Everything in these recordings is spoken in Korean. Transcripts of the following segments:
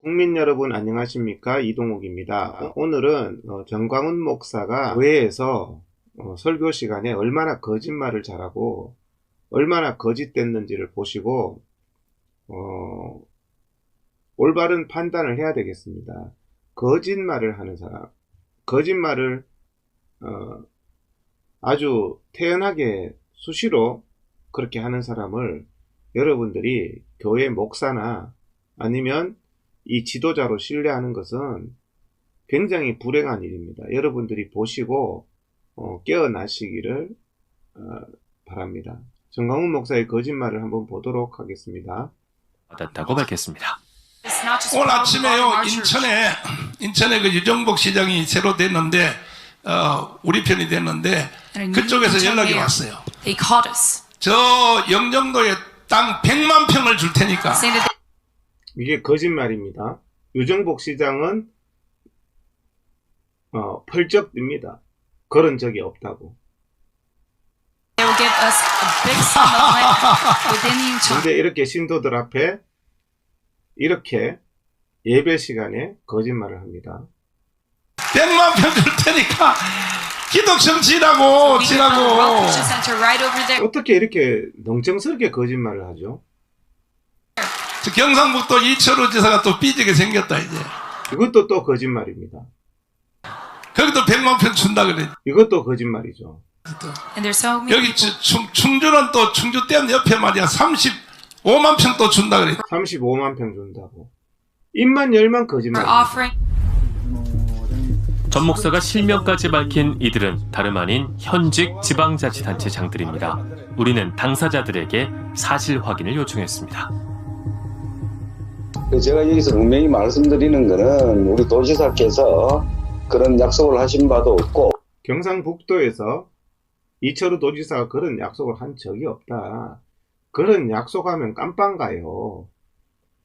국민 여러분 안녕하십니까? 이동욱입니다. 오늘은 정광훈 목사가 교회에서 설교 시간에 얼마나 거짓말을 잘하고 얼마나 거짓됐는지를 보시고 올바른 판단을 해야 되겠습니다. 거짓말을 하는 사람, 거짓말을 아주 태연하게 수시로 그렇게 하는 사람을 여러분들이 교회 목사나 아니면 이 지도자로 신뢰하는 것은 굉장히 불행한 일입니다. 여러분들이 보시고 깨어나시기를 바랍니다. 정광훈 목사의 거짓말을 한번 보도록 하겠습니다. 받았다고 밝혔습니다. 오늘 아침에요, 인천에 그 유정복 시장이 새로 됐는데 우리 편이 됐는데 그쪽에서 연락이 왔어요. 저 영종도에 땅 100만 평을 줄 테니까. 이게 거짓말입니다. 유정복 시장은 펄쩍입니다. 그런 적이 없다고. 근데 이렇게 신도들 앞에 이렇게 예배 시간에 거짓말을 합니다. 100만 평 줄 테니까 기독성 지라고. 어떻게 이렇게 멍청스럽게 거짓말을 하죠? 저 경상북도 이철우 지사가 또 삐지게 생겼다 이제. 이것도 또 거짓말입니다. 거기도 100만 평 준다 그래. 이것도 거짓말이죠. 여기 충주는 또 충주댐 옆에 말이야 35만 평 또 준다 그래. 35만 평 준다고. 입만 열만 거짓말입니다. 전 목사가 실명까지 밝힌 이들은 다름 아닌 현직 지방자치단체장들입니다. 우리는 당사자들에게 사실 확인을 요청했습니다. 제가 여기서 분명히 말씀드리는 거는 우리 도지사께서 그런 약속을 하신 바도 없고, 경상북도에서 이철우 도지사가 그런 약속을 한 적이 없다. 그런 약속하면 깜빵 가요.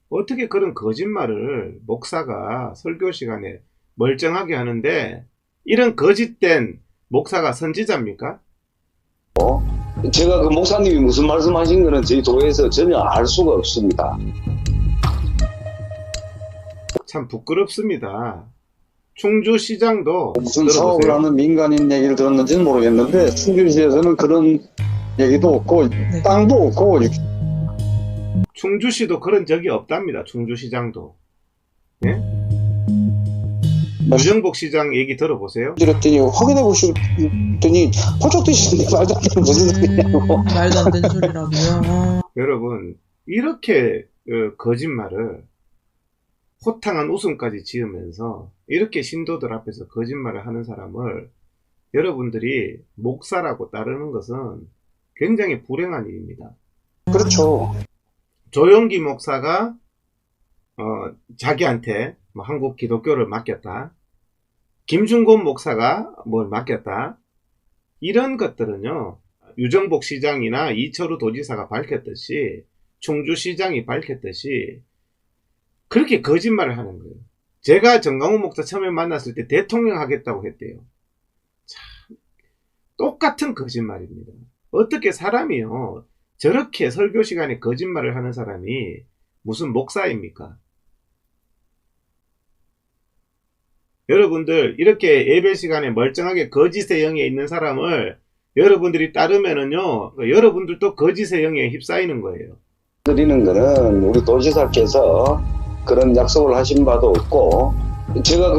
어떻게 그런 거짓말을 목사가 설교 시간에 멀쩡하게 하는데, 이런 거짓된 목사가 선지자입니까? 제가 그 목사님이 무슨 말씀하신 거는 저희 도에서 전혀 알 수가 없습니다. 참 부끄럽습니다. 충주시장도 무슨 사업을 하는 민간인 얘기를 들었는지는 모르겠는데 충주시에서는 그런 얘기도 없고 땅도 없고. 충주시도 그런 적이 없답니다. 충주시장도. 예? 유정복 시장 얘기 들어보세요. 그랬더니 확인해 보시더니 호적 드시는데 말도 안 되는 무슨 소리냐고. 말도 안 되는 소리라고요. 여러분, 이렇게 거짓말을 호탕한 웃음까지 지으면서 이렇게 신도들 앞에서 거짓말을 하는 사람을 여러분들이 목사라고 따르는 것은 굉장히 불행한 일입니다. 그렇죠. 조용기 목사가 자기한테 한국 기독교를 맡겼다. 김준곤 목사가 뭘 맡겼다. 이런 것들은요, 유정복 시장이나 이철우 도지사가 밝혔듯이, 충주시장이 밝혔듯이 그렇게 거짓말을 하는 거예요. 제가 정광훈 목사 처음에 만났을 때 대통령 하겠다고 했대요. 참 똑같은 거짓말입니다. 어떻게 사람이요, 저렇게 설교 시간에 거짓말을 하는 사람이 무슨 목사입니까? 여러분들, 이렇게 예배 시간에 멀쩡하게 거짓의 영에 있는 사람을 여러분들이 따르면은요, 여러분들도 거짓의 영에 휩싸이는 거예요. 드리는 거는 우리 도지사께서 그런 약속을 하신 바도 없고, 제가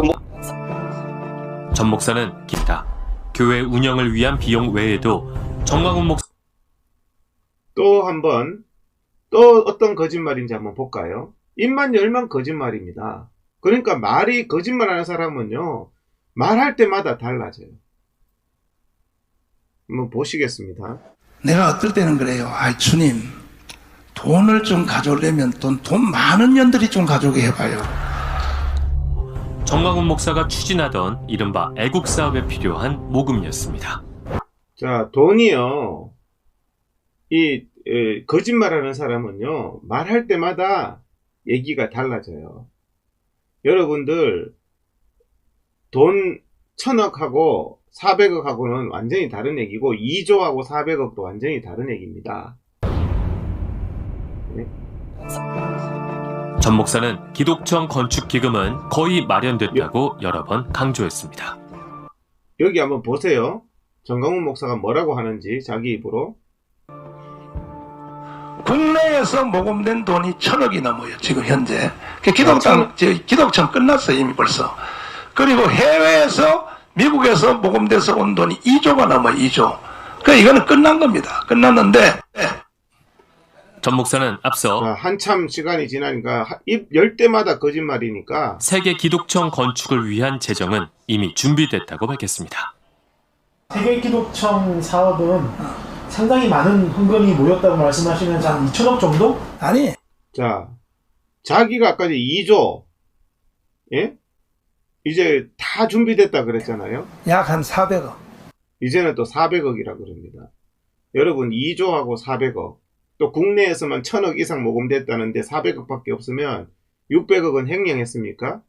전 목사는 기타 교회 운영을 위한 비용 외에도 정광훈 목사 또 어떤 거짓말인지 한번 볼까요? 입만 열만 거짓말입니다. 그러니까 말이 거짓말하는 사람은요, 말할 때마다 달라져요. 한번 보시겠습니다. 내가 어떨 때는 그래요. 아이 주님, 돈을 좀 가져오려면 돈 많은 년들이 좀 가져오게 해봐요. 정광훈 목사가 추진하던 이른바 애국사업에 필요한 모금이었습니다. 자, 돈이요, 거짓말하는 사람은요, 말할 때마다 얘기가 달라져요. 여러분들, 돈 1000억하고 400억하고는 완전히 다른 얘기고, 2조하고 400억도 완전히 다른 얘기입니다. 네? 전 목사는 기독청 건축기금은 거의 마련됐다고 여러 번 강조했습니다. 여기 한번 보세요. 정강훈 목사가 뭐라고 하는지 자기 입으로. 국내에서 모금된 돈이 1,000억이 넘어요, 지금 현재. 기독청 끝났어요, 이미 벌써. 그리고 해외에서, 미국에서 모금돼서 온 돈이 2조가 넘어요, 2조. 이거는 끝난 겁니다. 끝났는데. 전 목사는 앞서 한참 시간이 지나니까 입 열 때마다 거짓말이니까 세계 기독청 건축을 위한 재정은 이미 준비됐다고 밝혔습니다. 세계 기독청 사업은 상당히 많은 헌금이 모였다고 말씀하시면서 한 2천억 정도? 아니. 자, 자기가 아까 2조, 예? 이제 다 준비됐다 그랬잖아요. 약 한 400억. 이제는 또 400억이라 그럽니다. 여러분 2조하고 400억, 또 국내에서만 1,000억 이상 모금됐다는데 400억밖에 없으면 600억은 횡령했습니까?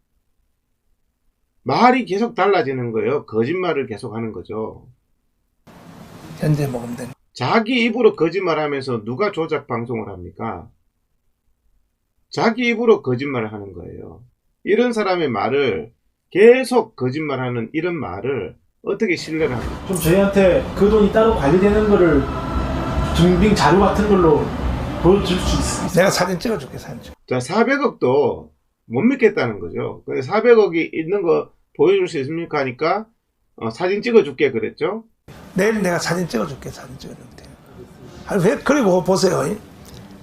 말이 계속 달라지는 거예요. 거짓말을 계속 하는 거죠. 현재 모금된. 자기 입으로 거짓말하면서 누가 조작 방송을 합니까? 자기 입으로 거짓말을 하는 거예요. 이런 사람의 말을 계속 거짓말하는 이런 말을 어떻게 신뢰를 합니까? 좀 저희한테 그 돈이 따로 관리되는 거를 증빙 자료 같은 걸로 보여줄 수 있어요? 내가 사진 찍어줄게, 사진 찍어. 자, 400억도 못 믿겠다는 거죠. 근데 400억이 있는 거 보여줄 수 있습니까? 하니까 사진 찍어줄게 그랬죠. 내일 내가 사진 찍어줄게, 사진 찍어줄게. 그리고 보세요.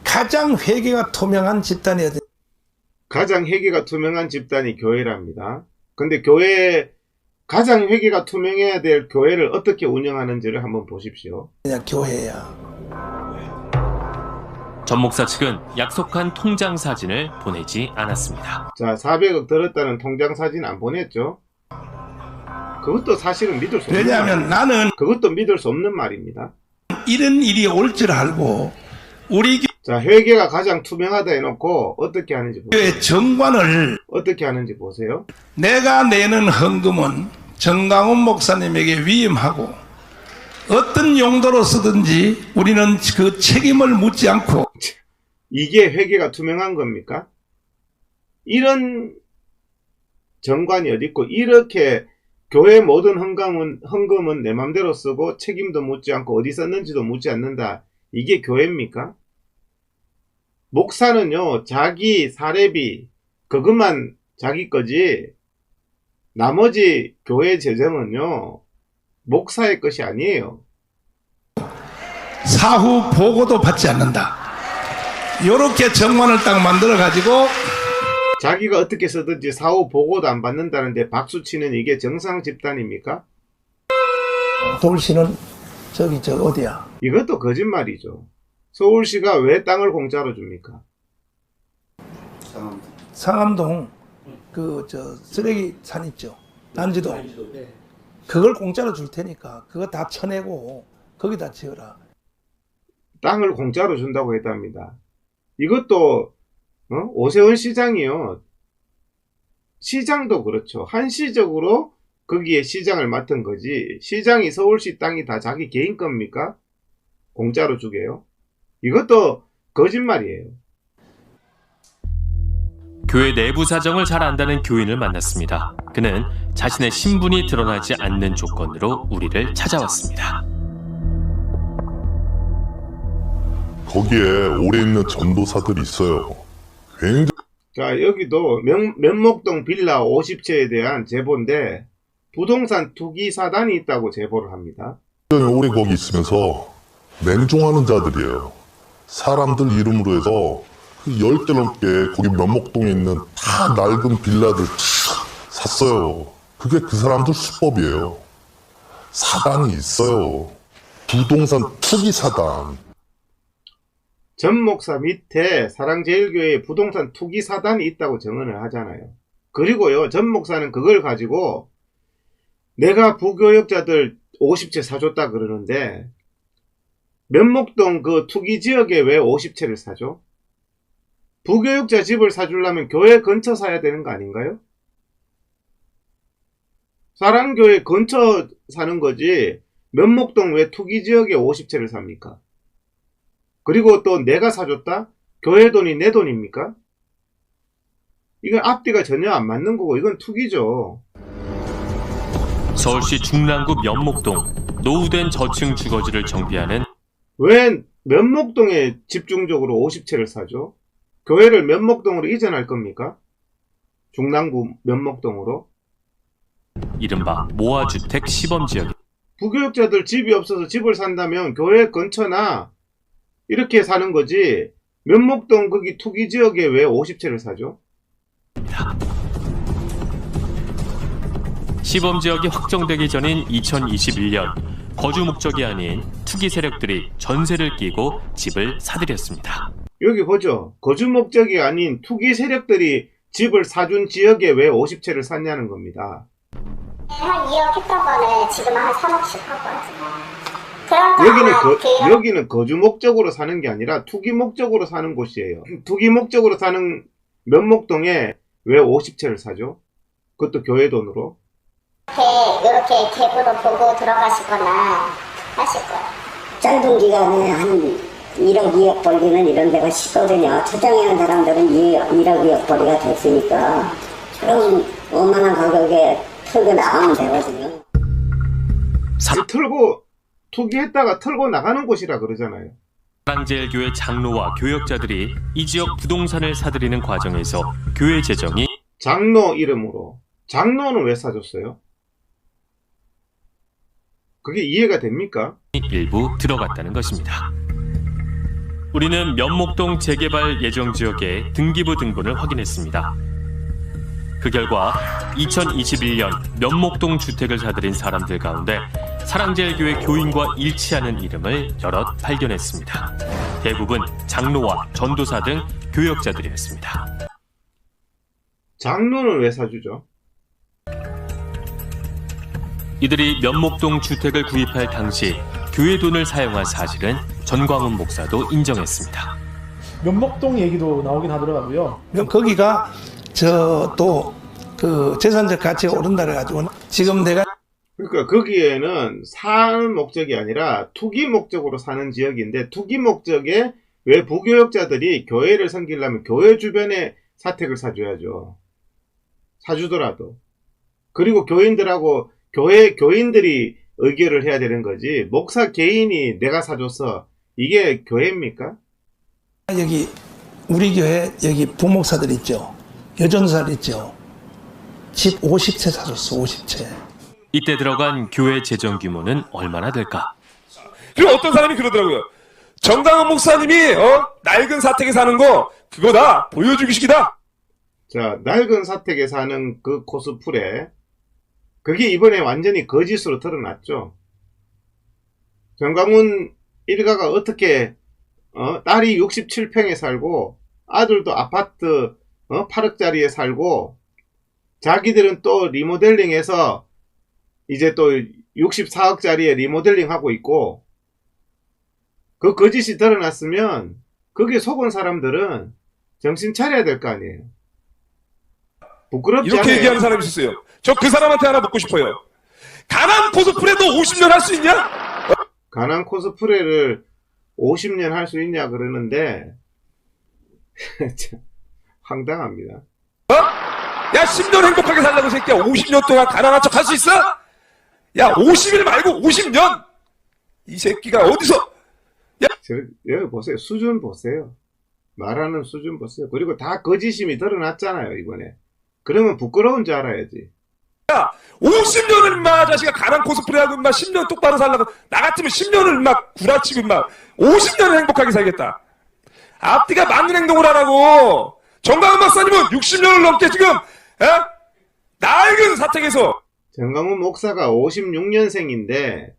가장 회계가 투명한 집단이 어디? 가장 회계가 투명한 집단이 교회랍니다. 근데 교회 가장 회계가 투명해야 될 교회를 어떻게 운영하는지를 한번 보십시오. 그냥 교회야. 전 목사 측은 약속한 통장 사진을 보내지 않았습니다. 자, 400억 들었다는 통장 사진 안 보냈죠? 그것도 사실은 믿을 수 없는 왜냐하면 나는 그것도 믿을 수 없는 말입니다. 이런 일이 올 줄 알고 우리 자, 회계가 가장 투명하다 해놓고 어떻게 하는지 보세요. 교회 정관을 어떻게 하는지 보세요. 내가 내는 헌금은 정강훈 목사님에게 위임하고 어떤 용도로 쓰든지 우리는 그 책임을 묻지 않고. 이게 회계가 투명한 겁니까? 이런 정관이 어디 있고 이렇게 교회 모든 헌금은 내 맘대로 쓰고 책임도 묻지 않고 어디 썼는지도 묻지 않는다. 이게 교회입니까? 목사는요, 자기 사례비 그것만 자기 거지 나머지 교회 재정은요 목사의 것이 아니에요. 사후 보고도 받지 않는다. 요렇게 정관을 딱 만들어 가지고 자기가 어떻게 쓰든지 사후 보고도 안 받는다는데 박수치는 이게 정상 집단입니까? 서울시는 저기 어디야? 이것도 거짓말이죠. 서울시가 왜 땅을 공짜로 줍니까? 상암동 쓰레기 산 있죠. 난지도. 그걸 공짜로 줄 테니까 그거 다 쳐내고 거기다 지어라. 땅을 공짜로 준다고 했답니다. 이것도 오세훈 시장이요. 시장도 그렇죠. 한시적으로 거기에 시장을 맡은 거지 시장이 서울시 땅이 다 자기 개인 겁니까? 공짜로 주게요? 이것도 거짓말이에요. 교회 내부 사정을 잘 안다는 교인을 만났습니다. 그는 자신의 신분이 드러나지 않는 조건으로 우리를 찾아왔습니다. 거기에 오래 있는 전도사들이 있어요. 굉장히 자, 여기도 면목동 빌라 50채에 대한 제보인데 부동산 투기 사단이 있다고 제보를 합니다. 오래 거기 있으면서 맹종하는 자들이에요. 사람들 이름으로 해서 10개 넘게 거기 면목동에 있는 다 낡은 빌라들 샀어요. 그게 그 사람들 수법이에요. 사단이 있어요. 부동산 투기 사단. 전 목사 밑에 사랑제일교회에 부동산 투기 사단이 있다고 증언을 하잖아요. 그리고요, 전 목사는 그걸 가지고 내가 부교역자들 50채 사줬다 그러는데 면목동 그 투기 지역에 왜 50채를 사죠? 부교역자 집을 사주려면 교회 근처 사야 되는 거 아닌가요? 사랑교회 근처 사는 거지 면목동 왜 투기 지역에 50채를 삽니까? 그리고 또 내가 사줬다? 교회 돈이 내 돈입니까? 이건 앞뒤가 전혀 안 맞는 거고 이건 투기죠. 서울시 중랑구 면목동 노후된 저층 주거지를 정비하는 왜 면목동에 집중적으로 50채를 사죠? 교회를 면목동으로 이전할 겁니까? 중랑구 면목동으로? 이른바 모아주택 시범지역. 부교육자들 집이 없어서 집을 산다면 교회 근처나 이렇게 사는 거지 면목동 거기 투기지역에 왜 50채를 사죠? 시범지역이 확정되기 전인 2021년 거주 목적이 아닌 투기 세력들이 전세를 끼고 집을 사들였습니다. 여기 보죠. 거주 목적이 아닌 투기 세력들이 집을 사준 지역에 왜 50채를 샀냐는 겁니다. 한 2억 했던 거는 지금 한 3억씩 하고 그러니까 여기는 거주 목적으로 사는 게 아니라 투기 목적으로 사는 곳이에요. 투기 목적으로 사는 면목동에 왜 50채를 사죠? 그것도 교회 돈으로? 이렇게 계보도 보고 들어가시거나 하실 거예요. 짧은 기간에 한 1억, 2억 벌기는 이런 데가 쉽거든요. 초장에 하는 사람들은 1억, 2억 벌이가 됐으니까 그럼 원만한 가격에 털고 나가면 되거든요. 털고 투기했다가 털고 나가는 곳이라 그러잖아요. 사랑제일교회 장로와 교역자들이 이 지역 부동산을 사들이는 과정에서 교회 재정이 장로 이름으로. 장로는 왜 사줬어요? 그게 이해가 됩니까? 일부 들어갔다는 것입니다. 우리는 면목동 재개발 예정 지역의 등기부 등본을 확인했습니다. 그 결과 2021년 면목동 주택을 사들인 사람들 가운데 사랑제일교회 교인과 일치하는 이름을 여럿 발견했습니다. 대부분 장로와 전도사 등 교역자들이었습니다. 장로는 왜 사주죠? 이들이 면목동 주택을 구입할 당시 교회 돈을 사용한 사실은 전광훈 목사도 인정했습니다. 면목동 얘기도 나오긴 하더라고요. 거기가 또 그 재산적 가치가 오른다 그래가지고 지금 내가 그러니까 거기에는 사는 목적이 아니라 투기 목적으로 사는 지역인데 투기 목적에 왜 부교역자들이 교회를 섬기려면 교회 주변에 사택을 사줘야죠. 사주더라도. 그리고 교인들하고 교인들이 의결을 해야 되는 거지. 목사 개인이 내가 사줬어. 이게 교회입니까? 여기 우리 교회 여기 부목사들 있죠. 여전사들 있죠. 집 50채 사줬어. 50채. 이때 들어간 교회 재정 규모는 얼마나 될까? 그리고 어떤 사람이 그러더라고요. 정당한 목사님이 낡은 사택에 사는 거 그거 다 보여주기식이다. 자, 낡은 사택에 사는 그 코스프레 그게 이번에 완전히 거짓으로 드러났죠. 정광훈 일가가 어떻게 딸이 67평에 살고 아들도 아파트 8억짜리에 살고 자기들은 또 리모델링해서 이제 또 64억짜리에 리모델링 하고 있고 그 거짓이 드러났으면 거기에 속은 사람들은 정신 차려야 될 거 아니에요. 부끄럽지 이렇게 않아요? 얘기하는 사람이 있었어요. 저 그 사람한테 하나 묻고 싶어요. 가난 코스프레도 50년 할 수 있냐? 가난 코스프레를 50년 할 수 있냐 그러는데 참 황당합니다. 야 10년 행복하게 살라고 새끼야. 50년 동안 가난한 척 할 수 있어? 야 50일 말고 50년! 이 새끼가 어디서 여기 보세요. 수준 보세요. 말하는 수준 보세요. 그리고 다 거짓임이 드러났잖아요 이번에. 그러면 부끄러운 줄 알아야지. 야 50년을 인마 자식아 가난 코스프레하고 인마 10년 똑바로 살라고 나 같으면 10년을 인마 구라치고 인마 50년을 행복하게 살겠다. 앞뒤가 맞는 행동을 하라고. 정강훈 박사님은 60년을 넘게 지금 낡은 사택에서 정광훈 목사가 56년생인데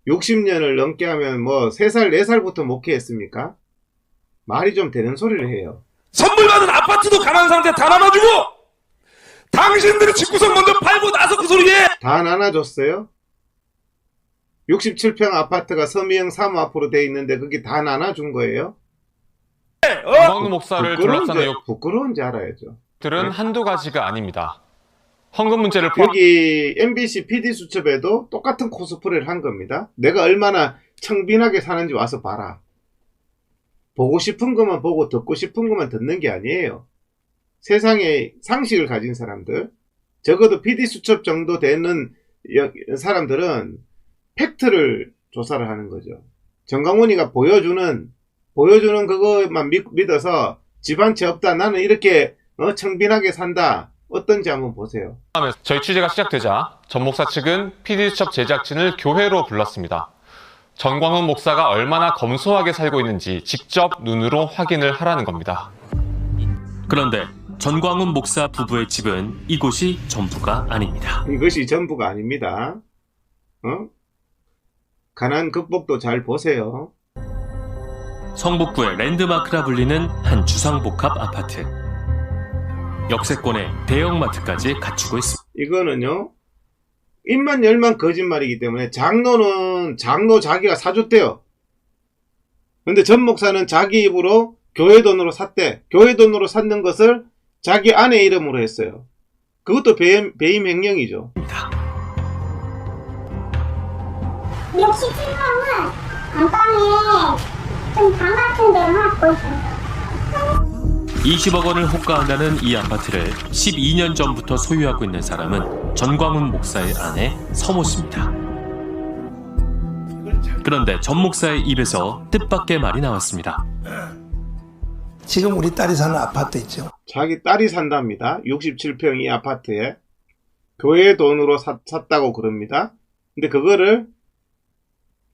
60년을 넘게 하면 뭐 3살 4살부터 목회했습니까? 말이 좀 되는 소리를 해요. 선물 받은 아파트도 가난한 사람한테 다 나눠주고 당신들이 집구석 먼저 팔고 나서 그 소리에 다 나눠줬어요? 67평 아파트가 서미형 사무 앞으로 돼 있는데 그게 다 나눠준 거예요? 정광훈 목사를 둘러싸는 부끄러운지 알아야죠. 욕들은 한두 가지가 아닙니다. 헌금 문제를 여기 MBC PD수첩에도 똑같은 코스프레를 한 겁니다. 내가 얼마나 청빈하게 사는지 와서 봐라. 보고 싶은 것만 보고 듣고 싶은 것만 듣는 게 아니에요. 세상에 상식을 가진 사람들, 적어도 PD수첩 정도 되는 사람들은 팩트를 조사를 하는 거죠. 정강훈이가 보여주는 그것만 믿어서 집 한 채 없다, 나는 이렇게 청빈하게 산다, 어떤지 한번 보세요. 다음에 저희 취재가 시작되자 전 목사 측은 PD수첩 제작진을 교회로 불렀습니다. 전광훈 목사가 얼마나 검소하게 살고 있는지 직접 눈으로 확인을 하라는 겁니다. 그런데 전광훈 목사 부부의 집은 이곳이 전부가 아닙니다. 이것이 전부가 아닙니다. 가난 극복도 잘 보세요. 성북구의 랜드마크라 불리는 한 주상복합 아파트. 역세권에 대형마트까지 갖추고 있습니다. 이거는요, 입만 열만 거짓말이기 때문에 장로는 장로 자기가 사줬대요. 근데 전 목사는 자기 입으로 교회 돈으로 샀대. 교회 돈으로 샀는 것을 자기 아내 이름으로 했어요. 그것도 배임 횡령이죠. 67평은 안방에 좀 방 같은 데를 갖고 있어요. 20억 원을 호가한다는 이 아파트를 12년 전부터 소유하고 있는 사람은 전광훈 목사의 아내 서모 씨입니다. 그런데 전 목사의 입에서 뜻밖의 말이 나왔습니다. 지금 우리 딸이 사는 아파트 있죠. 자기 딸이 산답니다. 67평 이 아파트에 교회 돈으로 샀다고 그럽니다. 근데 그거를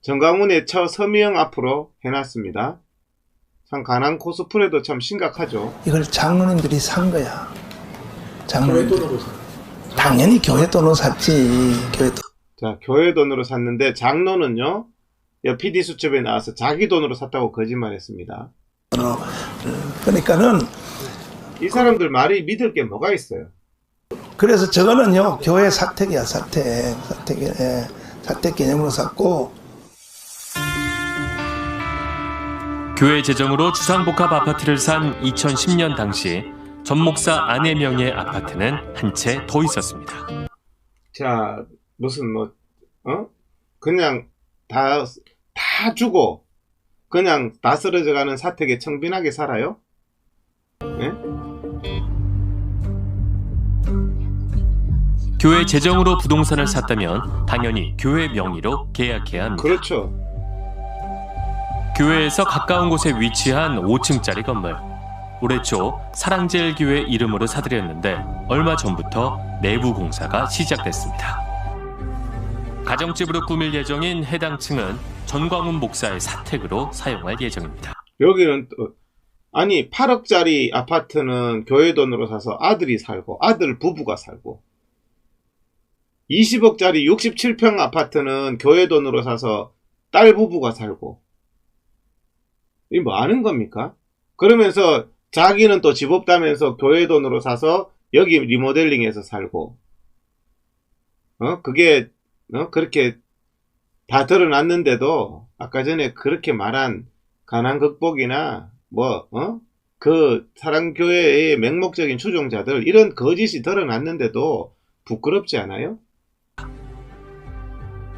전광훈의 처 서미영 앞으로 해놨습니다. 참 가난 코스프레도 참 심각하죠. 이걸 장로님들이 산 거야. 장로님들이. 당연히 교회 돈으로 샀지. 교회 돈. 자, 교회 돈으로 샀는데 장로는요, PD수첩에 나와서 자기 돈으로 샀다고 거짓말했습니다. 그러니까는 이 사람들 말이 믿을 게 뭐가 있어요? 그래서 저거는요, 교회 사택이야. 사택 개념으로 샀고. 교회 재정으로 주상복합 아파트를 산 2010년 당시 전 목사 아내 명의의 아파트는 한 채 더 있었습니다. 자, 무슨 그냥 다 주고 그냥 다 쓰러져가는 사택에 청빈하게 살아요? 네? 교회 재정으로 부동산을 샀다면 당연히 교회 명의로 계약해야 합니다. 그렇죠. 교회에서 가까운 곳에 위치한 5층짜리 건물. 올해 초 사랑제일교회 이름으로 사들였는데 얼마 전부터 내부 공사가 시작됐습니다. 가정집으로 꾸밀 예정인 해당 층은 전광훈 목사의 사택으로 사용할 예정입니다. 여기는 또 아니 8억짜리 아파트는 교회 돈으로 사서 아들이 살고 아들 부부가 살고 20억짜리 67평 아파트는 교회 돈으로 사서 딸 부부가 살고 이게 뭐 하는 겁니까? 그러면서 자기는 또 집 없다면서 교회 돈으로 사서 여기 리모델링해서 살고 그게 그렇게 다 드러났는데도 아까 전에 그렇게 말한 가난 극복이나 그 사랑교회의 맹목적인 추종자들 이런 거짓이 드러났는데도 부끄럽지 않아요?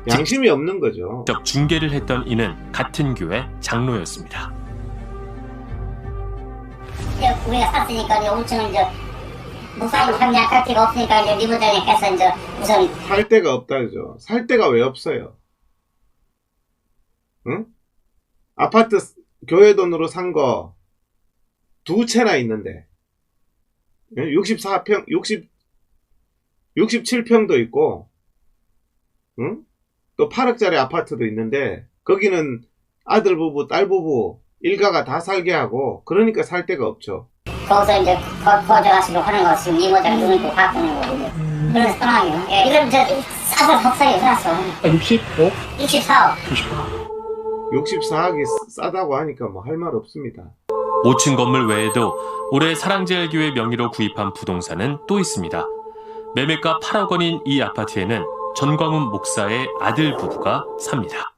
양심이 없는 거죠. 직접 중계를 했던 이는 같은 교회 장로였습니다. 우리가 샀으니까 5층은 이제 목사님 협력할 데가 없으니까 이제 리모델링 해서 이제 우선 살 데가 없다죠. 살 데가 왜 없어요? 응? 아파트 교회 돈으로 산 거 2채나 있는데 64평 67평도 있고 응? 또 8억짜리 아파트도 있는데 거기는 아들 부부 딸 부부 일가가 다 살게 하고 그러니까 살 데가 없죠. 거기서 이제 거저가시고 하는 거 지금 리모델링 눈을 꼭 바꾸는 거거든요. 그런 상황이에요. 예, 이건 이제 싸서 속살이 났어. 65? 64억. 64억이 싸다고 하니까 뭐 할 말 없습니다. 5층 건물 외에도 올해 사랑제일교회 명의로 구입한 부동산은 또 있습니다. 매매가 8억 원인 이 아파트에는 전광훈 목사의 아들 부부가 삽니다.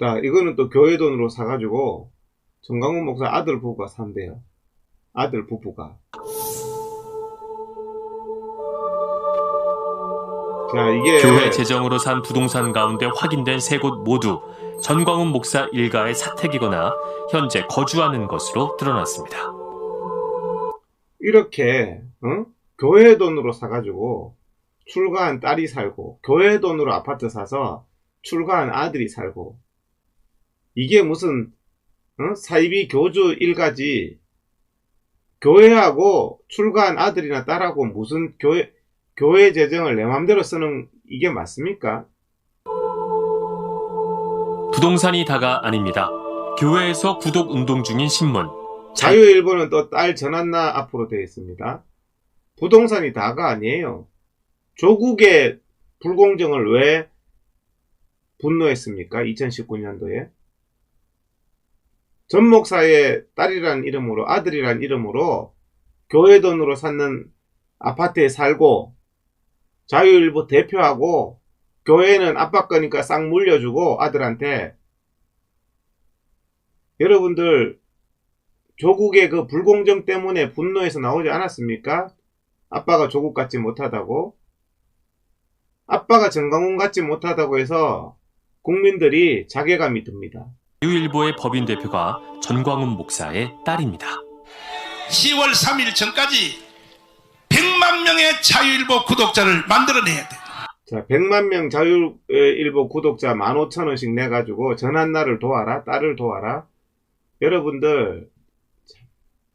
자, 이거는 또 교회 돈으로 사가지고 전광훈 목사 아들 부부가 산대요. 아들 부부가. 자, 이게 교회 재정으로 산 부동산 가운데 확인된 3곳 모두 전광훈 목사 일가의 사택이거나 현재 거주하는 것으로 드러났습니다. 이렇게 교회 돈으로 사가지고 출가한 딸이 살고 교회 돈으로 아파트 사서 출가한 아들이 살고 이게 무슨 사이비 교주 일가지 교회하고 출가한 아들이나 딸하고 무슨 교회 재정을 내 맘대로 쓰는 이게 맞습니까? 부동산이 다가 아닙니다. 교회에서 구독 운동 중인 신문. 자유일보는 또 딸 전한나 앞으로 되어 있습니다. 부동산이 다가 아니에요. 조국의 불공정을 왜 분노했습니까? 2019년도에. 전 목사의 딸이란 이름으로 아들이란 이름으로 교회 돈으로 샀는 아파트에 살고 자유일보 대표하고 교회는 아빠 거니까 싹 물려주고 아들한테 여러분들 조국의 그 불공정 때문에 분노해서 나오지 않았습니까? 아빠가 조국 같지 못하다고 아빠가 정강훈 같지 못하다고 해서 국민들이 자괴감이 듭니다. 자유일보의 법인 대표가 전광훈 목사의 딸입니다. 10월 3일 전까지 100만 명의 자유일보 구독자를 만들어내야 돼. 자, 100만 명 자유일보 구독자 15,000원씩 내가지고 전한나를 도와라, 딸을 도와라. 여러분들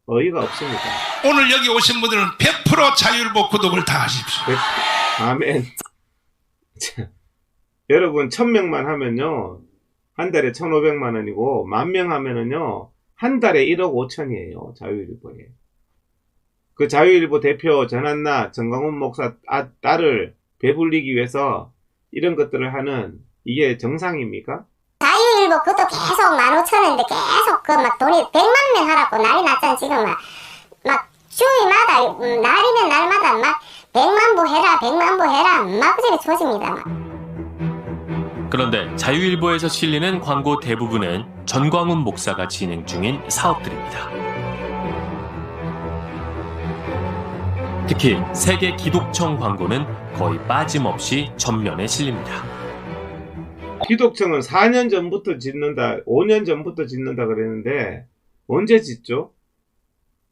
어이가 없습니다. 오늘 여기 오신 분들은 100% 자유일보 구독을 다 하십시오. 아멘. 자, 여러분 1000명만 하면요 한 달에 1,500만 원이고 10,000명 하면은요 한 달에 1억 5천이에요. 자유일보에. 그 자유일보 대표 전한나 정광훈 목사 딸을 배불리기 위해서 이런 것들을 하는 이게 정상입니까? 자유일보 그것도 계속 15,000원인데 계속 그 막 돈이 100만 명 하라고 난리 났잖아. 지금 막 주일마다 날이면 날마다 막 100만 부 해라 100만 부 해라 막 그저리 조집니다. 막. 그런데 자유일보에서 실리는 광고 대부분은 전광훈 목사가 진행 중인 사업들입니다. 특히 세계 기독청 광고는 거의 빠짐없이 전면에 실립니다. 기독청은 4년 전부터 짓는다, 5년 전부터 짓는다 그랬는데 언제 짓죠?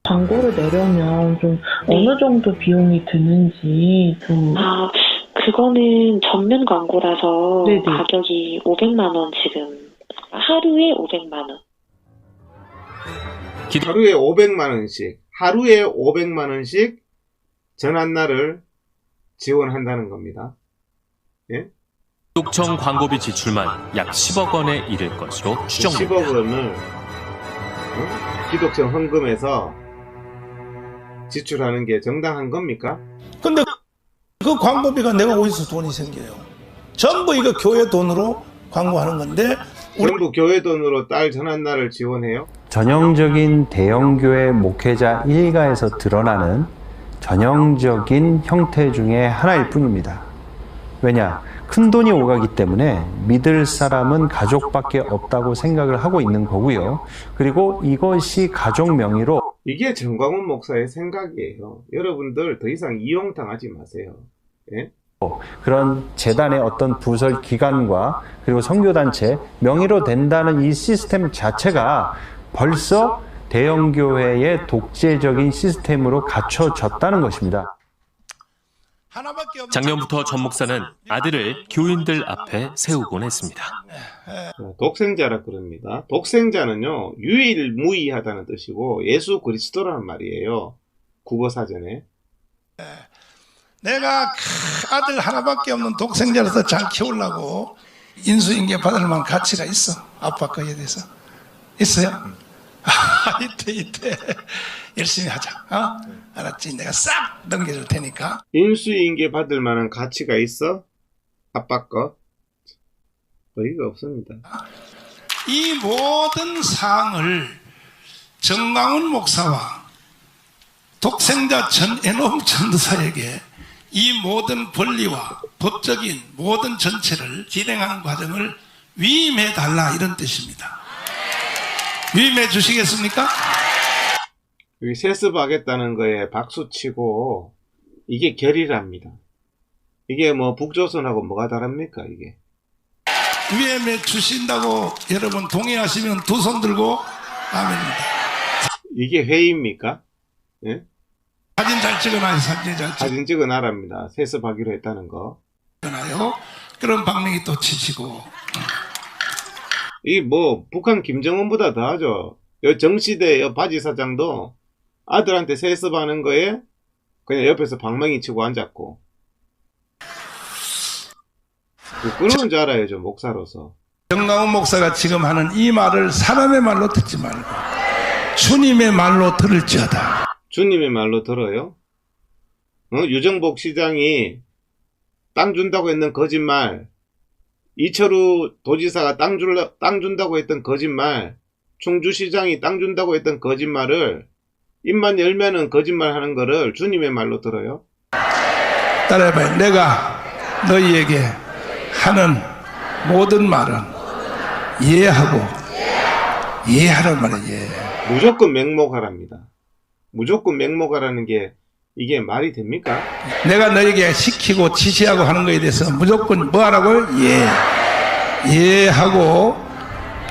광고를 내려면 좀 어느 정도 비용이 드는지 좀. 그거는 전면 광고라서 네네. 가격이 500만 원 지금 하루에 500만 원. 하루에 500만 원씩, 하루에 500만 원씩 전한나를 지원한다는 겁니다. 예? 기독청 광고비 지출만 약 10억 원에 이를 것으로 추정됩니다. 10억 원을 기독청 헌금에서 지출하는 게 정당한 겁니까? 근데 그 광고비가 내가 어디서 돈이 생겨요? 전부 이거 교회 돈으로 광고하는 건데 전부 교회 돈으로 딸 전한나를 지원해요? 전형적인 대형교회 목회자 일가에서 드러나는 전형적인 형태 중에 하나일 뿐입니다. 왜냐? 큰 돈이 오가기 때문에 믿을 사람은 가족밖에 없다고 생각을 하고 있는 거고요. 그리고 이것이 가족 명의로 이게 전광훈 목사의 생각이에요. 여러분들 더 이상 이용당하지 마세요. 예? 그런 재단의 어떤 부설 기관과 그리고 선교단체 명의로 된다는 이 시스템 자체가 벌써 대형교회의 독재적인 시스템으로 갖춰졌다는 것입니다. 작년부터 전 목사는 아들을 교인들 앞에 세우곤 했습니다. 독생자라 그럽니다. 독생자는요 유일무이하다는 뜻이고 예수 그리스도라는 말이에요. 국어사전에. 내가 아들 하나밖에 없는 독생자로서 잘 키우려고 인수인계 받을 만한 가치가 있어. 아빠 거에 대해서. 있어요? 이때 열심히 하자. 알았지? 내가 싹 넘겨줄 테니까. 인수인계 받을 만한 가치가 있어? 아빠 거? 어이가 없습니다. 이 모든 사항을 정광훈 목사와 독생자 전애녹 전도사에게 이 모든 권리와 법적인 모든 전체를 진행하는 과정을 위임해 달라 이런 뜻입니다. 위임해 주시겠습니까? 여기 세습하겠다는 거에 박수치고 이게 결의랍니다. 이게 뭐 북조선하고 뭐가 다릅니까 이게? 위임해 주신다고 여러분 동의하시면 두 손 들고 아멘입니다. 이게 회의입니까? 예? 사진 잘 찍어놔요. 사진 찍어놔랍니다. 세습하기로 했다는 거. 찍어놔요. 그럼 박명희 또 치시고. 이 뭐 북한 김정은보다 더하죠. 여 정시대 여 바지 사장도 아들한테 세습하는 거에 그냥 옆에서 방망이 치고 앉았고. 그런 줄 알아요, 저 목사로서. 정강훈 목사가 지금 하는 이 말을 사람의 말로 듣지 말고 주님의 말로 들을지어다. 주님의 말로 들어요? 유정복 시장이 땅 준다고 했는 거짓말, 이철우 도지사가 땅 준다고 했던 거짓말, 충주시장이 땅 준다고 했던 거짓말을 입만 열면은 거짓말 하는 거를 주님의 말로 들어요? 따라해봐요. 내가 너희에게 하는 모든 말은 이해하고 이해하란 말이에요. 무조건 맹목하랍니다. 무조건 맹목하라는 게 이게 말이 됩니까? 내가 너에게 시키고 지시하고 하는 거에 대해서 무조건 뭐 하라고요? 이해하고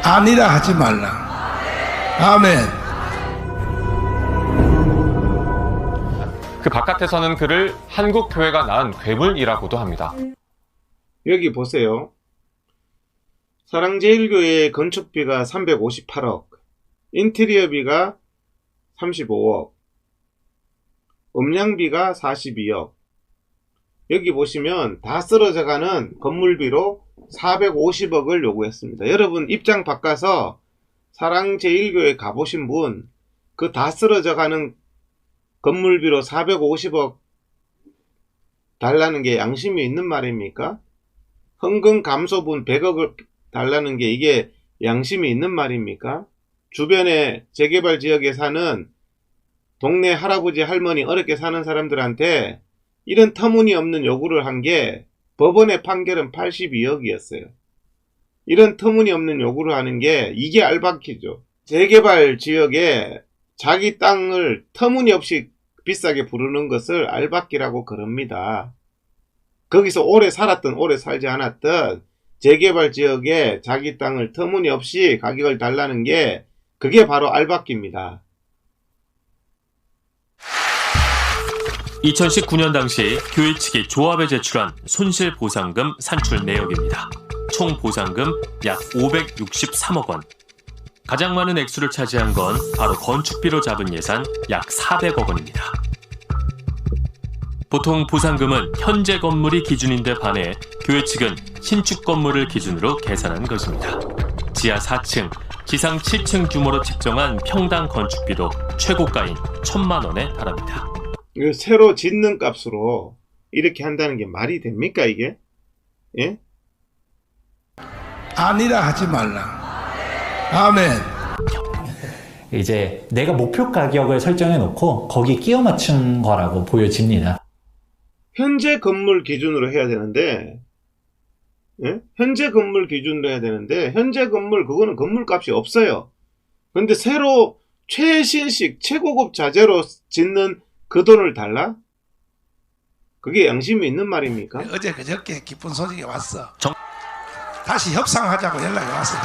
아니라 하지 말라. 아멘. 그 바깥에서는 그를 한국교회가 낳은 괴물이라고도 합니다. 여기 보세요. 사랑제일교회 건축비가 358억, 인테리어비가 35억, 음량비가 42억. 여기 보시면 다 쓰러져가는 건물비로 450억을 요구했습니다. 여러분 입장 바꿔서 사랑제일교회 가보신 분, 그 다 쓰러져가는 건물비로 450억 달라는 게 양심이 있는 말입니까? 헌금 감소분 100억을 달라는 게 이게 양심이 있는 말입니까? 주변에 재개발 지역에 사는 동네 할아버지 할머니 어렵게 사는 사람들한테 이런 터무니없는 요구를 한 게 법원의 판결은 82억이었어요. 이런 터무니없는 요구를 하는 게 이게 알박기죠. 재개발 지역에 자기 땅을 터무니없이 비싸게 부르는 것을 알박기라고 그럽니다. 거기서 오래 살았든 오래 살지 않았든 재개발 지역에 자기 땅을 터무니없이 가격을 달라는 게 그게 바로 알박기입니다. 2019년 당시 교회 측이 조합에 제출한 손실보상금 산출 내역입니다. 총 보상금 약 563억 원. 가장 많은 액수를 차지한 건 바로 건축비로 잡은 예산 약 400억 원입니다. 보통 보상금은 현재 건물이 기준인데 반해 교회 측은 신축 건물을 기준으로 계산한 것입니다. 지하 4층, 지상 7층 규모로 책정한 평당 건축비도 최고가인 1,000만 원에 달합니다. 새로 짓는 값으로 이렇게 한다는 게 말이 됩니까 이게? 예? 아니라 하지 말라. 아멘. 이제 내가 목표 가격을 설정해 놓고 거기에 끼워 맞춘 거라고 보여집니다. 현재 건물 기준으로 해야 되는데, 예? 현재 건물 기준으로 해야 되는데, 현재 건물, 그거는 건물값이 없어요. 근데 새로 최신식, 최고급 자재로 짓는 그 돈을 달라? 그게 양심이 있는 말입니까? 어제 그저께 기쁜 소식이 왔어. 다시 협상하자고 연락이 왔어.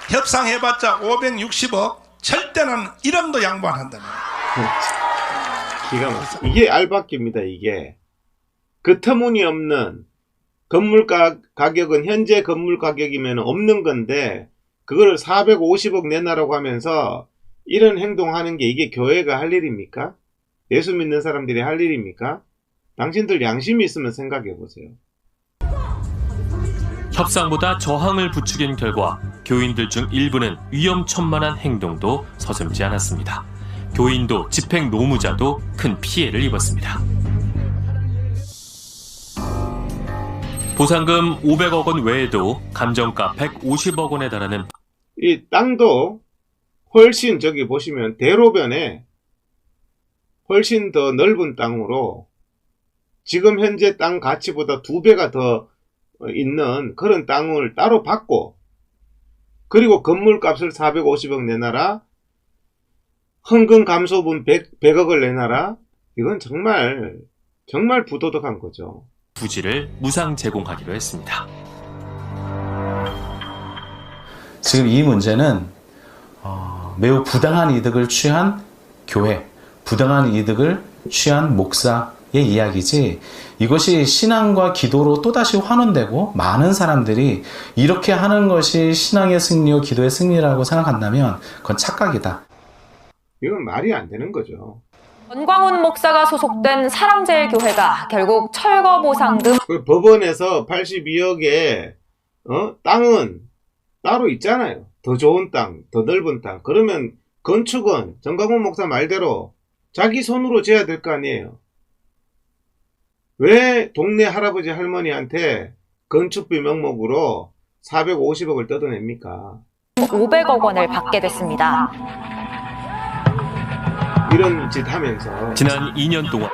협상해봤자 560억, 절대는 1원도 양보 안 한다네. 기가 막혀. 이게 알박기입니다, 이게. 그 터무니없는 건물 가격은 현재 건물 가격이면 없는 건데, 그걸 450억 내놔라고 하면서 이런 행동하는 게 이게 교회가 할 일입니까? 예수 믿는 사람들이 할 일입니까? 당신들 양심이 있으면 생각해 보세요. 협상보다 저항을 부추긴 결과 교인들 중 일부는 위험천만한 행동도 서슴지 않았습니다. 교인도 집행 노무자도 큰 피해를 입었습니다. 보상금 500억 원 외에도 감정가 150억 원에 달하는 이 땅도 훨씬 저기 보시면 대로변에 훨씬 더 넓은 땅으로 지금 현재 땅 가치보다 2배가 더 있는 그런 땅을 따로 받고, 그리고 건물값을 450억 내놔라, 헌금 감소분 100억을 내놔라. 이건 정말 부도덕한 거죠. 부지를 무상 제공하기로 했습니다. 지금 이 문제는 매우 부당한 이득을 취한 교회, 부당한 이득을 취한 목사의 이야기지, 이것이 신앙과 기도로 또다시 환원되고 많은 사람들이 이렇게 하는 것이 신앙의 승리요 기도의 승리라고 생각한다면 그건 착각이다. 이건 말이 안 되는 거죠. 전광훈 목사가 소속된 사랑제일교회가 결국 철거보상금 그 법원에서 82억의 땅은 따로 있잖아요. 더 좋은 땅, 더 넓은 땅. 그러면 건축은 전광훈 목사 말대로 자기 손으로 지어야 될 거 아니에요. 왜 동네 할아버지 할머니한테 건축비 명목으로 450억을 뜯어냅니까? 500억 원을 받게 됐습니다. 이런 짓 하면서 지난 2년 동안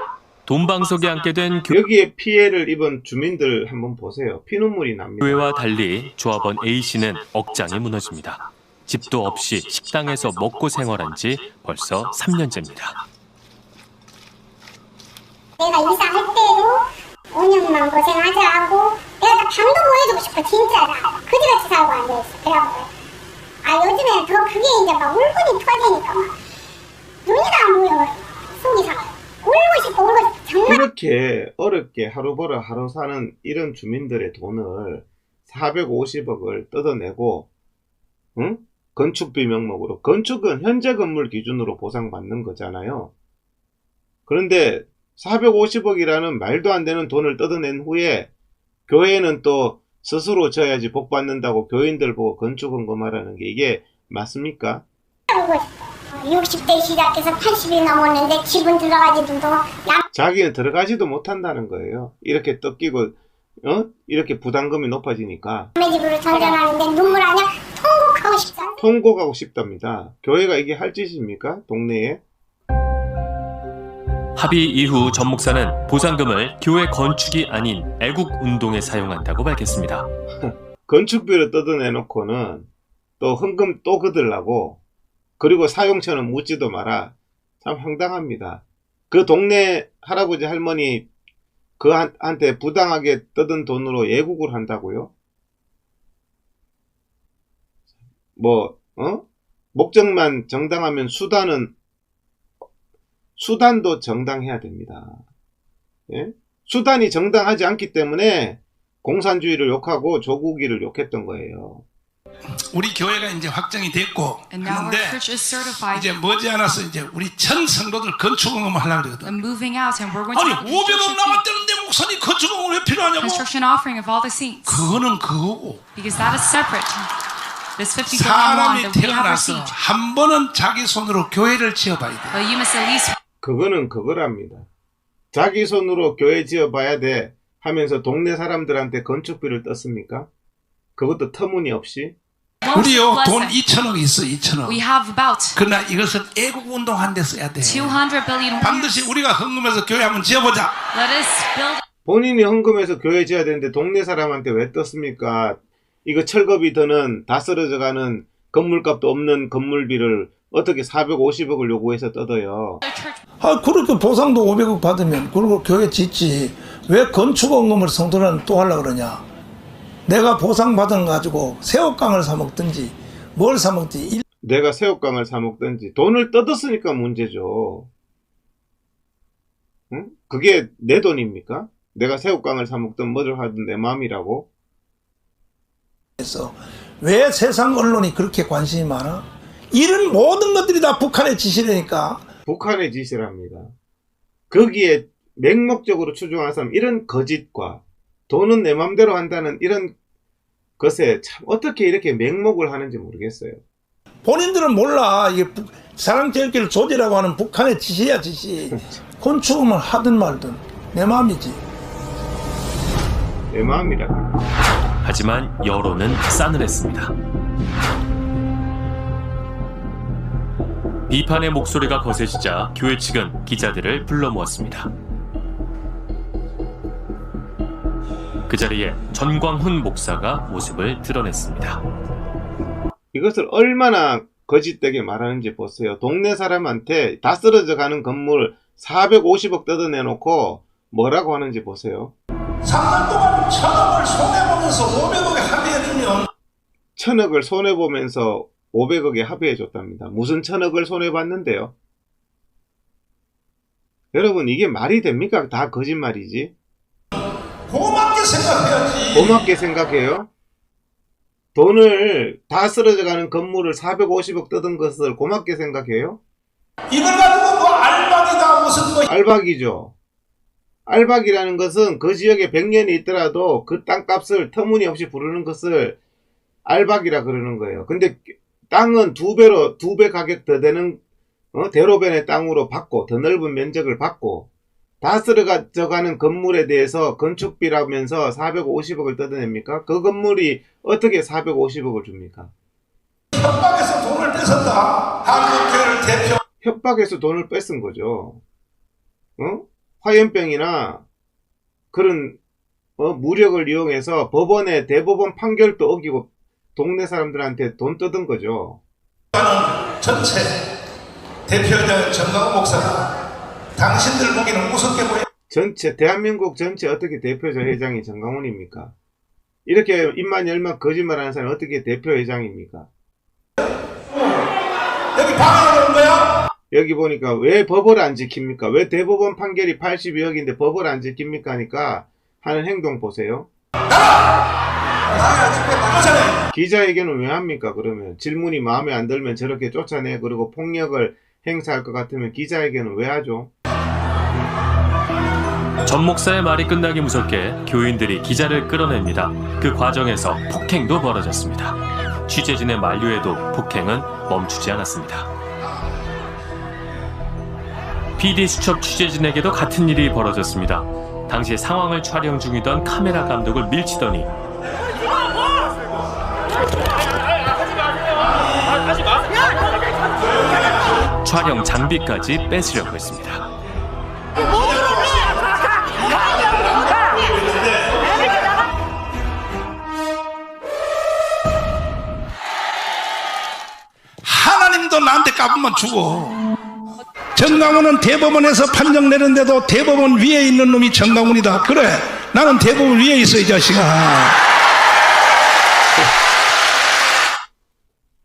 돈방석에 앉게 된 여기에 피해를 입은 주민들 한번 보세요. 피눈물이 납니다. 교회와 달리 조합원 A씨는 억장이 무너집니다. 집도 없이 식당에서 먹고 생활한 지 벌써 3년째입니다. 내가 이사할 때도 5년만 고생하자 하고 내가 다 방도 보여주고 싶어. 진짜 그지같이 살고 앉아있어. 그래갖고 요즘에는 더 그게 이제 막 울분이 터지니까 막 눈이 다 안 보여. 속이 다 울고 싶어. 정말. 이렇게 어렵게 하루 벌어 하루 사는 이런 주민들의 돈을 450억을 뜯어내고 건축비 명목으로, 건축은 현재 건물 기준으로 보상받는 거잖아요. 그런데 450억이라는 말도 안 되는 돈을 뜯어낸 후에 교회는 또 스스로 져야지 복 받는다고 교인들 보고 건축 헌금하라는 게 이게 맞습니까? 60대 시작해서 80이 넘었는데 집은 들어가지도 자기는 들어가지도 못한다는 거예요. 이렇게 뜯기고 이렇게 부담금이 높아지니까 남의 집으로 전전하는데 눈물 아냐? 통곡하고 싶다. 통곡하고 싶답니다. 교회가 이게 할 짓입니까? 동네에? 합의 이후 전 목사는 보상금을 교회 건축이 아닌 애국운동에 사용한다고 밝혔습니다. 건축비를 뜯어내놓고는 또 헌금 또 거들라고, 그리고 사용처는 묻지도 마라. 참 황당합니다. 그 동네 할아버지 할머니 그한테 부당하게 뜯은 돈으로 예국을 한다고요? 목적만 정당하면 수단도 정당해야 됩니다. 예? 수단이 정당하지 않기 때문에 공산주의를 욕하고 조국이를 욕했던 거예요. 우리 교회가 이제 확정이 됐고 하는데 이제 머지않아서 이제 우리 전 성도들 건축헌금을 하려고 그러거든. 아니 500원 나왔다는데 목사님 건축헌금 왜 필요하냐고. 그거는 그거고. 사람이 태어나서 한 번은 자기 손으로 교회를 지어봐야 돼. 그거는 그거랍니다. 자기 손으로 교회 지어봐야 돼 하면서 동네 사람들한테 건축비를 떴습니까? 그것도 터무니없이. 우리요 돈 2천억 있어. 2천억. 그러나 이것은 애국운동 한 데 써야 돼. 반드시 우리가 헌금해서 교회 한번 지어보자. 본인이 헌금해서 교회 지어야 되는데 동네 사람한테 왜 떴습니까? 이거 철거비 드는 다 쓰러져가는 건물값도 없는 건물비를 어떻게 450억을 요구해서 뜯어요? 그렇게 보상도 500억 받으면 그리고 교회 짓지. 왜 건축헌금을 성도는 또 하려고 그러냐. 내가 보상받은 거 가지고 새우깡을 사 먹든지 뭘 사 먹든지. 내가 새우깡을 사 먹든지. 돈을 뜯었으니까 문제죠. 응? 그게 내 돈입니까? 내가 새우깡을 사 먹든 뭐를 하든 내 마음이라고? 왜 세상 언론이 그렇게 관심이 많아? 이런 모든 것들이 다 북한의 짓이라니까. 북한의 짓이랍니다. 거기에 맹목적으로 추종하는 사람, 이런 거짓과 돈은 내 맘대로 한다는 이런 것에 참 어떻게 이렇게 맹목을 하는지 모르겠어요. 본인들은 몰라. 이게 사랑제일교회를 조지라고 하는 북한의 짓이야, 짓이. 건축을 하든 말든 내 마음이지. 내 마음이라. 하지만 여론은 싸늘했습니다. 비판의 목소리가 거세지자 교회 측은 기자들을 불러 모았습니다. 그 자리에 전광훈 목사가 모습을 드러냈습니다. 이것을 얼마나 거짓되게 말하는지 보세요. 동네 사람한테 다 쓰러져 가는 건물 450억 뜯어내놓고 뭐라고 하는지 보세요. 3년 동안 1,000억을 손해보면서 500억에 합의해주면 1,000억을 손해보면서 500억에 합의해 줬답니다. 무슨 1000억을 손해봤는데요. 여러분 이게 말이 됩니까? 다 거짓말이지. 고맙게 생각해야지. 고맙게 생각해요? 돈을 다 쓰러져가는 건물을 450억 뜯은 것을 고맙게 생각해요? 이걸 가지고 뭐 알박이다 무슨 뭐 알박이죠. 알박이라는 것은 그 지역에 100년이 있더라도 그 땅값을 터무니없이 부르는 것을 알박이라 그러는 거예요. 근데 땅은 2배 가격 더 되는 대로변의 땅으로 받고 더 넓은 면적을 받고 다 쓰러져가는 건물에 대해서 건축비라면서 450억을 뜯어냅니까? 그 건물이 어떻게 450억을 줍니까? 협박해서 돈을 뺏었다. 한국교회를 대표. 협박해서 돈을 뺏은 거죠. 화염병이나 그런 무력을 이용해서 법원의 대법원 판결도 어기고 동네 사람들한테 돈 뜯은 거죠. 전체 대표자 정강훈 목사가 당신들 보기는 우습게 보여. 대한민국 전체 어떻게 대표자 회장이 정강훈입니까? 이렇게 입만 열면 거짓말하는 사람이 어떻게 대표 회장입니까? 여기 방해하는 거야? 여기 보니까 왜 법을 안 지킵니까? 왜 대법원 판결이 82억인데 법을 안 지킵니까? 하니까 하는 행동 보세요. 기자회견은 왜 합니까? 그러면 질문이 마음에 안 들면 저렇게 쫓아내. 그리고 폭력을 행사할 것 같으면 기자회견은 왜 하죠? 전 목사의 말이 끝나기 무섭게 교인들이 기자를 끌어냅니다. 그 과정에서 폭행도 벌어졌습니다. 취재진의 만류에도 폭행은 멈추지 않았습니다. PD수첩 취재진에게도 같은 일이 벌어졌습니다. 당시 상황을 촬영 중이던 카메라 감독을 밀치더니 촬영 장비까지 뺏으려고 했습니다. 하나님도 나한테 까불면 죽어. 정강훈은 대법원에서 판정 내는데도 대법원 위에 있는 놈이 정강훈이다. 그래, 나는 대법원 위에 있어 이 자식아.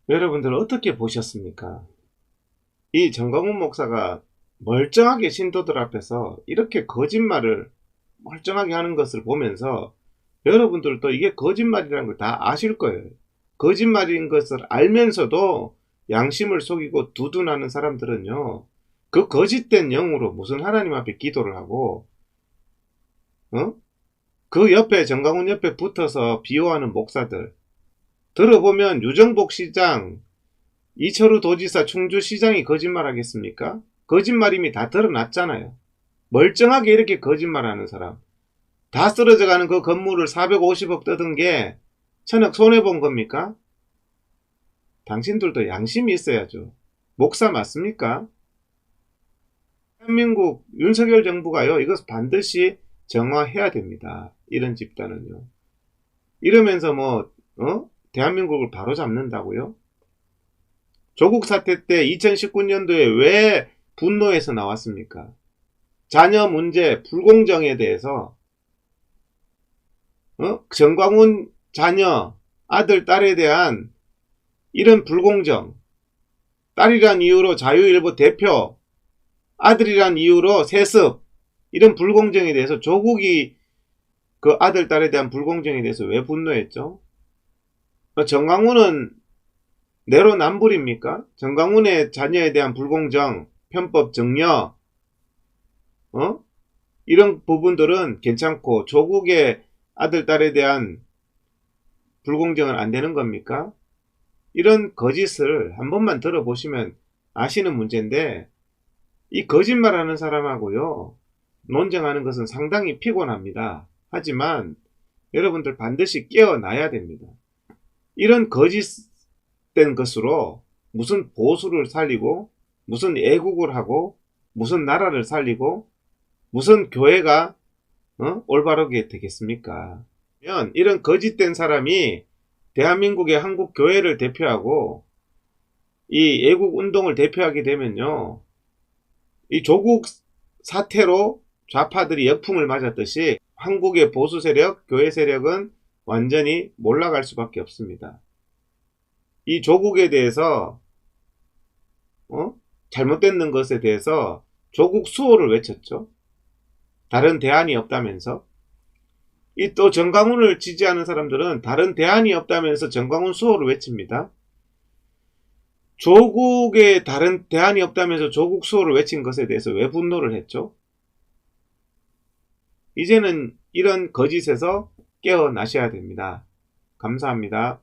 여러분들 어떻게 보셨습니까? 이 정강훈 목사가 멀쩡하게 신도들 앞에서 이렇게 거짓말을 멀쩡하게 하는 것을 보면서 여러분들도 이게 거짓말이라는 걸 다 아실 거예요. 거짓말인 것을 알면서도 양심을 속이고 두둔하는 사람들은요, 그 거짓된 영으로 무슨 하나님 앞에 기도를 하고, 그 옆에, 정강훈 옆에 붙어서 비호하는 목사들, 들어보면 유정복 시장, 이철우 도지사, 충주시장이 거짓말 하겠습니까? 거짓말임이 다 드러났잖아요. 멀쩡하게 이렇게 거짓말하는 사람, 다 쓰러져가는 그 건물을 450억 뜯은 게 1000억 손해본 겁니까? 당신들도 양심이 있어야죠. 목사 맞습니까? 대한민국 윤석열 정부가요, 이것 반드시 정화해야 됩니다. 이런 집단은요. 이러면서 대한민국을 바로잡는다고요? 조국 사태 때 2019년도에 왜 분노해서 나왔습니까? 자녀 문제, 불공정에 대해서 정광훈 자녀, 아들, 딸에 대한 이런 불공정, 딸이란 이유로 자유일보 대표, 아들이란 이유로 세습, 이런 불공정에 대해서 조국이 그 아들, 딸에 대한 불공정에 대해서 왜 분노했죠? 정광훈은 내로남불입니까? 정광훈의 자녀에 대한 불공정, 편법 정려, 이런 부분들은 괜찮고 조국의 아들, 딸에 대한 불공정은 안 되는 겁니까? 이런 거짓을 한 번만 들어보시면 아시는 문제인데, 이 거짓말하는 사람하고요, 논쟁하는 것은 상당히 피곤합니다. 하지만 여러분들 반드시 깨어나야 됩니다. 이런 거짓된 것으로 무슨 보수를 살리고, 무슨 애국을 하고, 무슨 나라를 살리고, 무슨 교회가 올바르게 되겠습니까? 이런 거짓된 사람이 대한민국의 한국 교회를 대표하고 이 애국 운동을 대표하게 되면요, 이 조국 사태로 좌파들이 역풍을 맞았듯이 한국의 보수 세력, 교회 세력은 완전히 몰락할 수밖에 없습니다. 이 조국에 대해서 잘못된 것에 대해서 조국 수호를 외쳤죠. 다른 대안이 없다면서. 이 또 정광훈을 지지하는 사람들은 다른 대안이 없다면서 정광훈 수호를 외칩니다. 조국에 다른 대안이 없다면서 조국 수호를 외친 것에 대해서 왜 분노를 했죠? 이제는 이런 거짓에서 깨어나셔야 됩니다. 감사합니다.